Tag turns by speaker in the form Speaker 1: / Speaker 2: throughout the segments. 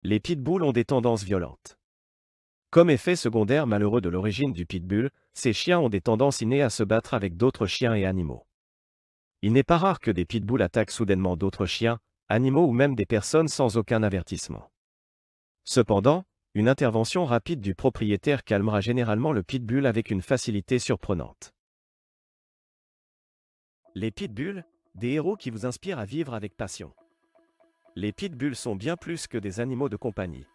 Speaker 1: Les pitbulls ont des tendances violentes. Comme effet secondaire malheureux de l'origine du pitbull, ces chiens ont des tendances innées à se battre avec d'autres chiens et animaux. Il n'est pas rare que des pitbulls attaquent soudainement d'autres chiens, animaux ou même des personnes sans aucun avertissement. Cependant, une intervention rapide du propriétaire calmera généralement le pitbull avec une facilité surprenante. Les pitbulls, des héros qui vous inspirent à vivre avec passion. Les pitbulls sont bien plus que des animaux de compagnie.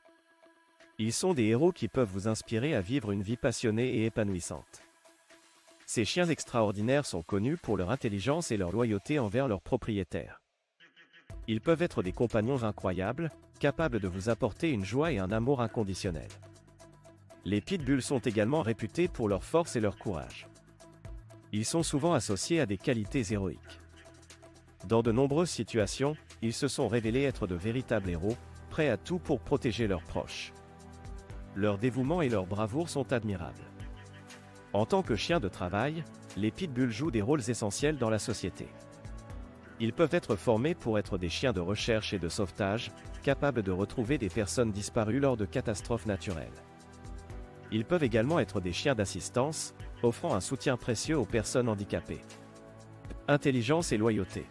Speaker 1: Ils sont des héros qui peuvent vous inspirer à vivre une vie passionnée et épanouissante. Ces chiens extraordinaires sont connus pour leur intelligence et leur loyauté envers leurs propriétaires. Ils peuvent être des compagnons incroyables, capables de vous apporter une joie et un amour inconditionnel. Les pitbulls sont également réputés pour leur force et leur courage. Ils sont souvent associés à des qualités héroïques. Dans de nombreuses situations, ils se sont révélés être de véritables héros, prêts à tout pour protéger leurs proches. Leur dévouement et leur bravoure sont admirables. En tant que chiens de travail, les pitbulls jouent des rôles essentiels dans la société. Ils peuvent être formés pour être des chiens de recherche et de sauvetage, capables de retrouver des personnes disparues lors de catastrophes naturelles. Ils peuvent également être des chiens d'assistance, offrant un soutien précieux aux personnes handicapées. Intelligence et loyauté.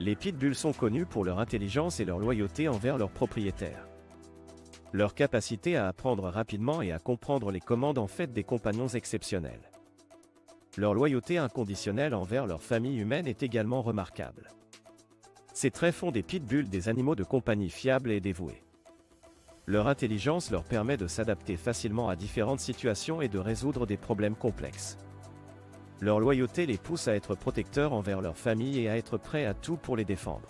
Speaker 1: Les pitbulls sont connus pour leur intelligence et leur loyauté envers leurs propriétaires. Leur capacité à apprendre rapidement et à comprendre les commandes en fait des compagnons exceptionnels. Leur loyauté inconditionnelle envers leur famille humaine est également remarquable. Ces traits font des pitbulls des animaux de compagnie fiables et dévoués. Leur intelligence leur permet de s'adapter facilement à différentes situations et de résoudre des problèmes complexes. Leur loyauté les pousse à être protecteurs envers leur famille et à être prêts à tout pour les défendre.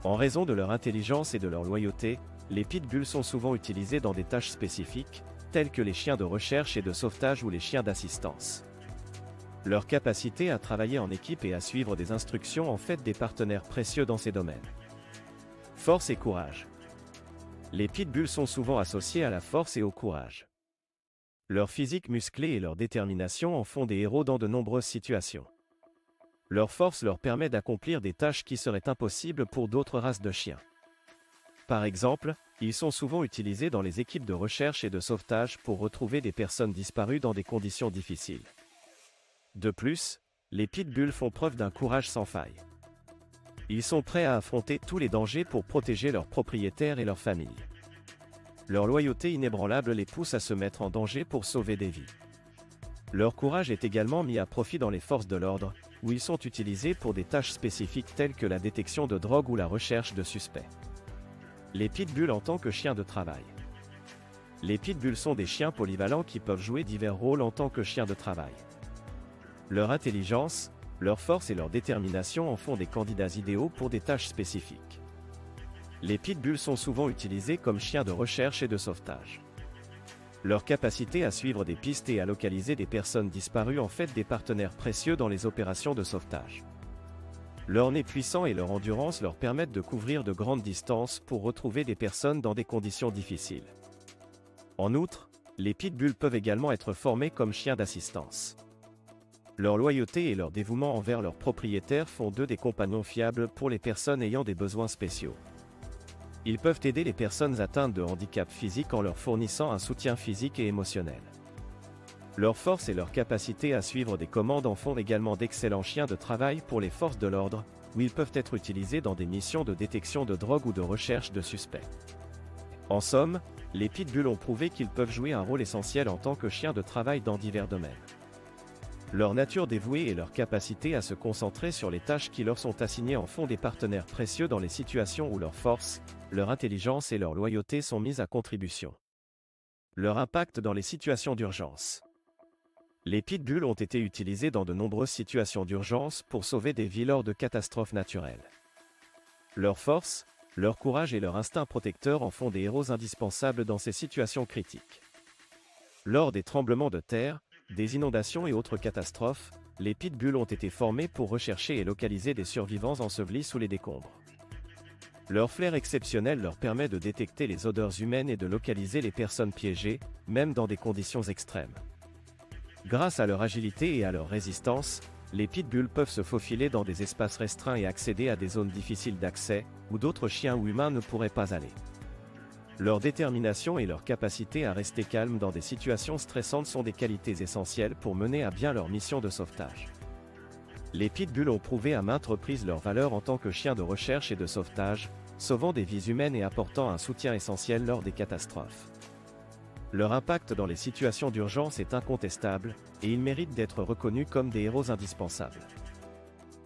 Speaker 1: En raison de leur intelligence et de leur loyauté, les pitbulls sont souvent utilisés dans des tâches spécifiques, telles que les chiens de recherche et de sauvetage ou les chiens d'assistance. Leur capacité à travailler en équipe et à suivre des instructions en fait des partenaires précieux dans ces domaines. Force et courage. Les pitbulls sont souvent associés à la force et au courage. Leur physique musclé et leur détermination en font des héros dans de nombreuses situations. Leur force leur permet d'accomplir des tâches qui seraient impossibles pour d'autres races de chiens. Par exemple, ils sont souvent utilisés dans les équipes de recherche et de sauvetage pour retrouver des personnes disparues dans des conditions difficiles. De plus, les pitbulls font preuve d'un courage sans faille. Ils sont prêts à affronter tous les dangers pour protéger leurs propriétaires et leurs familles. Leur loyauté inébranlable les pousse à se mettre en danger pour sauver des vies. Leur courage est également mis à profit dans les forces de l'ordre, où ils sont utilisés pour des tâches spécifiques telles que la détection de drogue ou la recherche de suspects. Les pitbulls en tant que chiens de travail. Les pitbulls sont des chiens polyvalents qui peuvent jouer divers rôles en tant que chiens de travail. Leur intelligence, leur force et leur détermination en font des candidats idéaux pour des tâches spécifiques. Les pitbulls sont souvent utilisés comme chiens de recherche et de sauvetage. Leur capacité à suivre des pistes et à localiser des personnes disparues en fait des partenaires précieux dans les opérations de sauvetage. Leur nez puissant et leur endurance leur permettent de couvrir de grandes distances pour retrouver des personnes dans des conditions difficiles. En outre, les pitbulls peuvent également être formés comme chiens d'assistance. Leur loyauté et leur dévouement envers leurs propriétaires font d'eux des compagnons fiables pour les personnes ayant des besoins spéciaux. Ils peuvent aider les personnes atteintes de handicap physique en leur fournissant un soutien physique et émotionnel. Leur force et leur capacité à suivre des commandes en font également d'excellents chiens de travail pour les forces de l'ordre, où ils peuvent être utilisés dans des missions de détection de drogue ou de recherche de suspects. En somme, les pitbulls ont prouvé qu'ils peuvent jouer un rôle essentiel en tant que chiens de travail dans divers domaines. Leur nature dévouée et leur capacité à se concentrer sur les tâches qui leur sont assignées en font des partenaires précieux dans les situations où leur force, leur intelligence et leur loyauté sont mises à contribution. Leur impact dans les situations d'urgence. Les pitbulls ont été utilisés dans de nombreuses situations d'urgence pour sauver des vies lors de catastrophes naturelles. Leur force, leur courage et leur instinct protecteur en font des héros indispensables dans ces situations critiques. Lors des tremblements de terre, des inondations et autres catastrophes, les pitbulls ont été formés pour rechercher et localiser des survivants ensevelis sous les décombres. Leur flair exceptionnel leur permet de détecter les odeurs humaines et de localiser les personnes piégées, même dans des conditions extrêmes. Grâce à leur agilité et à leur résistance, les pitbulls peuvent se faufiler dans des espaces restreints et accéder à des zones difficiles d'accès, où d'autres chiens ou humains ne pourraient pas aller. Leur détermination et leur capacité à rester calmes dans des situations stressantes sont des qualités essentielles pour mener à bien leur mission de sauvetage. Les pitbulls ont prouvé à maintes reprises leur valeur en tant que chiens de recherche et de sauvetage, sauvant des vies humaines et apportant un soutien essentiel lors des catastrophes. Leur impact dans les situations d'urgence est incontestable, et ils méritent d'être reconnus comme des héros indispensables.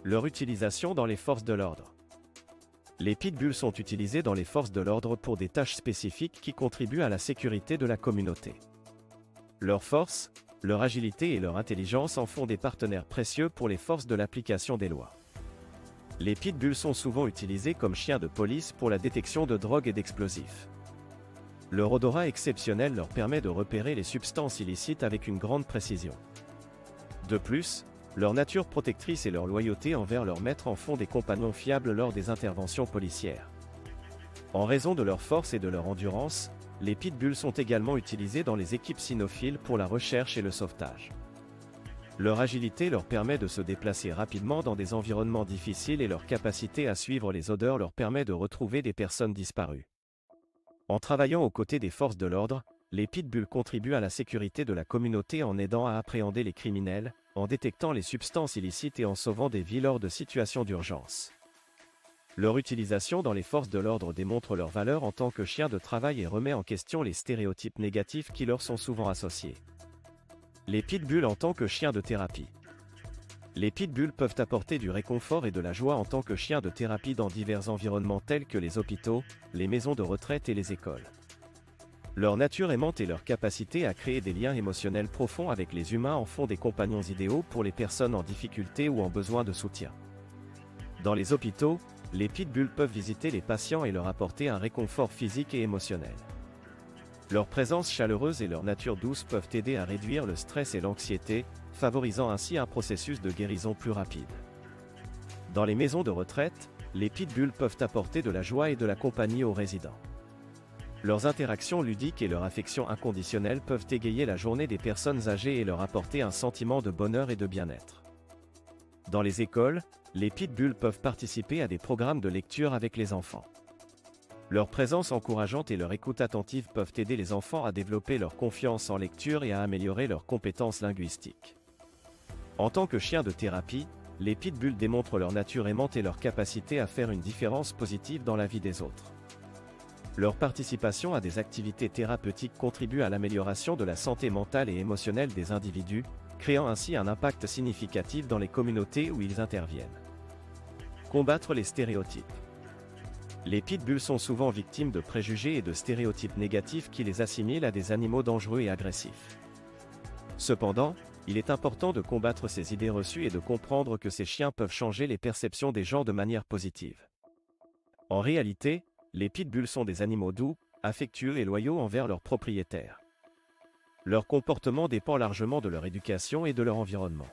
Speaker 1: Leur utilisation dans les forces de l'ordre. Les pitbulls sont utilisés dans les forces de l'ordre pour des tâches spécifiques qui contribuent à la sécurité de la communauté. Leur force, leur agilité et leur intelligence en font des partenaires précieux pour les forces de l'application des lois. Les pitbulls sont souvent utilisés comme chiens de police pour la détection de drogue et d'explosifs. Leur odorat exceptionnel leur permet de repérer les substances illicites avec une grande précision. De plus, leur nature protectrice et leur loyauté envers leur maître en font des compagnons fiables lors des interventions policières. En raison de leur force et de leur endurance, les pitbulls sont également utilisés dans les équipes cynophiles pour la recherche et le sauvetage. Leur agilité leur permet de se déplacer rapidement dans des environnements difficiles et leur capacité à suivre les odeurs leur permet de retrouver des personnes disparues. En travaillant aux côtés des forces de l'ordre, les pitbulls contribuent à la sécurité de la communauté en aidant à appréhender les criminels, en détectant les substances illicites et en sauvant des vies lors de situations d'urgence. Leur utilisation dans les forces de l'ordre démontre leur valeur en tant que chiens de travail et remet en question les stéréotypes négatifs qui leur sont souvent associés. Les pitbulls en tant que chiens de thérapie. Les pitbulls peuvent apporter du réconfort et de la joie en tant que chiens de thérapie dans divers environnements tels que les hôpitaux, les maisons de retraite et les écoles. Leur nature aimante et leur capacité à créer des liens émotionnels profonds avec les humains en font des compagnons idéaux pour les personnes en difficulté ou en besoin de soutien. Dans les hôpitaux, les pitbulls peuvent visiter les patients et leur apporter un réconfort physique et émotionnel. Leur présence chaleureuse et leur nature douce peuvent aider à réduire le stress et l'anxiété, favorisant ainsi un processus de guérison plus rapide. Dans les maisons de retraite, les pitbulls peuvent apporter de la joie et de la compagnie aux résidents. Leurs interactions ludiques et leur affection inconditionnelle peuvent égayer la journée des personnes âgées et leur apporter un sentiment de bonheur et de bien-être. Dans les écoles, les pitbulls peuvent participer à des programmes de lecture avec les enfants. Leur présence encourageante et leur écoute attentive peuvent aider les enfants à développer leur confiance en lecture et à améliorer leurs compétences linguistiques. En tant que chiens de thérapie, les pitbulls démontrent leur nature aimante et leur capacité à faire une différence positive dans la vie des autres. Leur participation à des activités thérapeutiques contribue à l'amélioration de la santé mentale et émotionnelle des individus, créant ainsi un impact significatif dans les communautés où ils interviennent. Combattre les stéréotypes. Les pitbulls sont souvent victimes de préjugés et de stéréotypes négatifs qui les assimilent à des animaux dangereux et agressifs. Cependant, il est important de combattre ces idées reçues et de comprendre que ces chiens peuvent changer les perceptions des gens de manière positive. En réalité, les pitbulls sont des animaux doux, affectueux et loyaux envers leurs propriétaires. Leur comportement dépend largement de leur éducation et de leur environnement.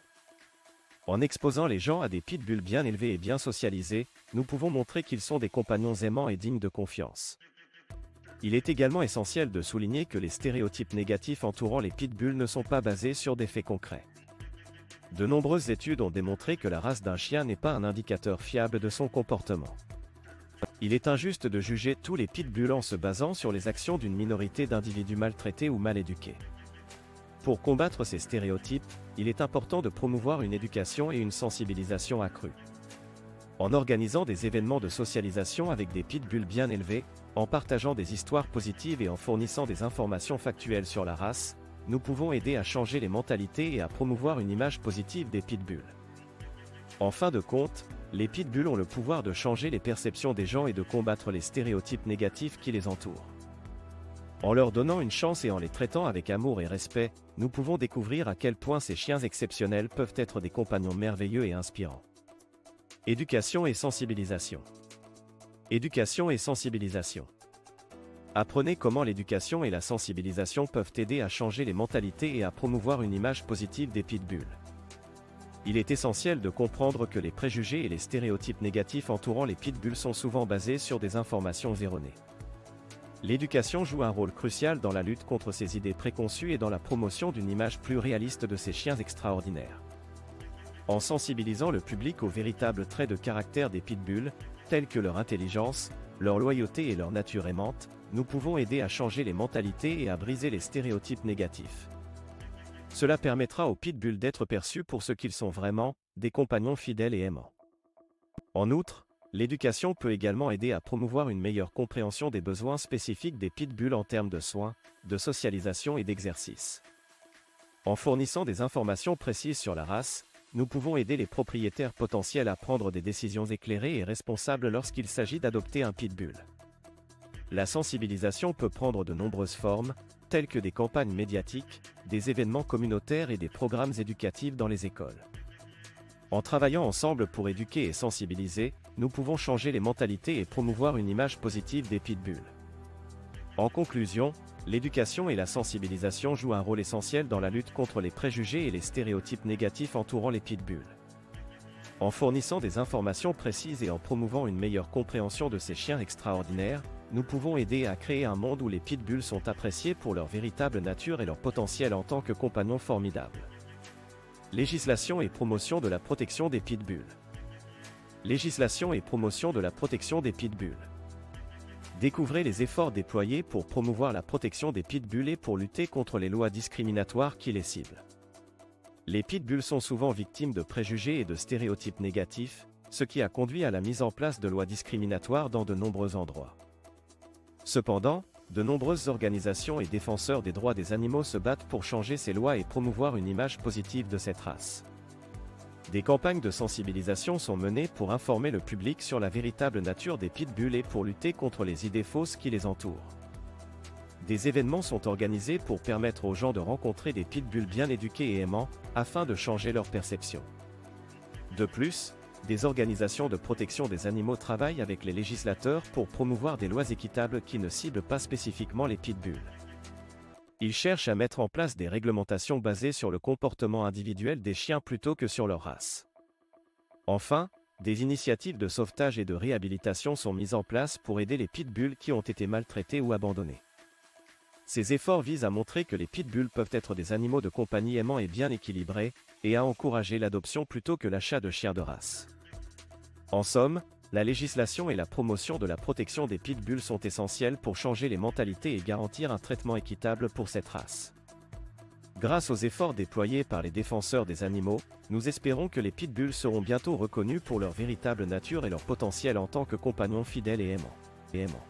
Speaker 1: En exposant les gens à des pitbulls bien élevés et bien socialisés, nous pouvons montrer qu'ils sont des compagnons aimants et dignes de confiance. Il est également essentiel de souligner que les stéréotypes négatifs entourant les pitbulls ne sont pas basés sur des faits concrets. De nombreuses études ont démontré que la race d'un chien n'est pas un indicateur fiable de son comportement. Il est injuste de juger tous les pitbulls en se basant sur les actions d'une minorité d'individus maltraités ou mal éduqués. Pour combattre ces stéréotypes, il est important de promouvoir une éducation et une sensibilisation accrue. En organisant des événements de socialisation avec des pitbulls bien élevés, en partageant des histoires positives et en fournissant des informations factuelles sur la race, nous pouvons aider à changer les mentalités et à promouvoir une image positive des pitbulls. En fin de compte, les pitbulls ont le pouvoir de changer les perceptions des gens et de combattre les stéréotypes négatifs qui les entourent. En leur donnant une chance et en les traitant avec amour et respect, nous pouvons découvrir à quel point ces chiens exceptionnels peuvent être des compagnons merveilleux et inspirants. Éducation et sensibilisation. Éducation et sensibilisation. Apprenez comment l'éducation et la sensibilisation peuvent aider à changer les mentalités et à promouvoir une image positive des pitbulls. Il est essentiel de comprendre que les préjugés et les stéréotypes négatifs entourant les pitbulls sont souvent basés sur des informations erronées. L'éducation joue un rôle crucial dans la lutte contre ces idées préconçues et dans la promotion d'une image plus réaliste de ces chiens extraordinaires. En sensibilisant le public aux véritables traits de caractère des pitbulls, tels que leur intelligence, leur loyauté et leur nature aimante, nous pouvons aider à changer les mentalités et à briser les stéréotypes négatifs. Cela permettra aux pitbulls d'être perçus pour ce qu'ils sont vraiment, des compagnons fidèles et aimants. En outre, l'éducation peut également aider à promouvoir une meilleure compréhension des besoins spécifiques des pitbulls en termes de soins, de socialisation et d'exercice. En fournissant des informations précises sur la race, nous pouvons aider les propriétaires potentiels à prendre des décisions éclairées et responsables lorsqu'il s'agit d'adopter un pitbull. La sensibilisation peut prendre de nombreuses formes, telles que des campagnes médiatiques, des événements communautaires et des programmes éducatifs dans les écoles. En travaillant ensemble pour éduquer et sensibiliser, nous pouvons changer les mentalités et promouvoir une image positive des pitbulls. En conclusion, l'éducation et la sensibilisation jouent un rôle essentiel dans la lutte contre les préjugés et les stéréotypes négatifs entourant les pitbulls. En fournissant des informations précises et en promouvant une meilleure compréhension de ces chiens extraordinaires, nous pouvons aider à créer un monde où les pitbulls sont appréciés pour leur véritable nature et leur potentiel en tant que compagnons formidables. Législation et promotion de la protection des pitbulls. Législation et promotion de la protection des pitbulls. Découvrez les efforts déployés pour promouvoir la protection des pitbulls et pour lutter contre les lois discriminatoires qui les ciblent. Les pitbulls sont souvent victimes de préjugés et de stéréotypes négatifs, ce qui a conduit à la mise en place de lois discriminatoires dans de nombreux endroits. Cependant, de nombreuses organisations et défenseurs des droits des animaux se battent pour changer ces lois et promouvoir une image positive de cette race. Des campagnes de sensibilisation sont menées pour informer le public sur la véritable nature des pitbulls et pour lutter contre les idées fausses qui les entourent. Des événements sont organisés pour permettre aux gens de rencontrer des pitbulls bien éduqués et aimants, afin de changer leur perception. De plus, des organisations de protection des animaux travaillent avec les législateurs pour promouvoir des lois équitables qui ne ciblent pas spécifiquement les pitbulls. Ils cherchent à mettre en place des réglementations basées sur le comportement individuel des chiens plutôt que sur leur race. Enfin, des initiatives de sauvetage et de réhabilitation sont mises en place pour aider les pitbulls qui ont été maltraités ou abandonnés. Ces efforts visent à montrer que les pitbulls peuvent être des animaux de compagnie aimants et bien équilibrés, et à encourager l'adoption plutôt que l'achat de chiens de race. En somme, la législation et la promotion de la protection des pitbulls sont essentielles pour changer les mentalités et garantir un traitement équitable pour cette race. Grâce aux efforts déployés par les défenseurs des animaux, nous espérons que les pitbulls seront bientôt reconnus pour leur véritable nature et leur potentiel en tant que compagnons fidèles et aimants.